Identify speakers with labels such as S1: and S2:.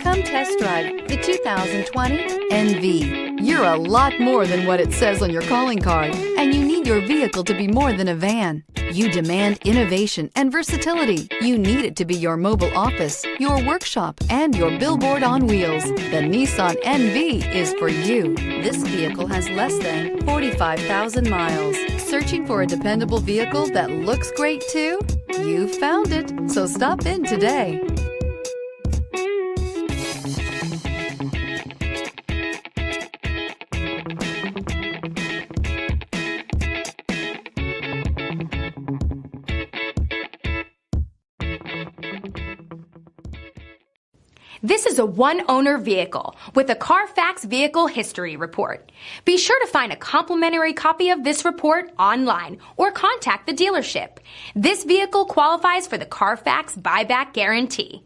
S1: Come test drive the 2020 NV. You're a lot more than what it says on your calling card, and you need your vehicle to be more than a van. You demand innovation and versatility. You need it to be your mobile office, your workshop, and your billboard on wheels. The Nissan NV is for you. This vehicle has less than 45,000 miles. Searching for a dependable vehicle that looks great too? You found it, so stop in today.
S2: This is a one-owner vehicle with a Carfax Vehicle History Report. Be sure to find a complimentary copy of this report online or contact the dealership. This vehicle qualifies for the Carfax Buyback Guarantee.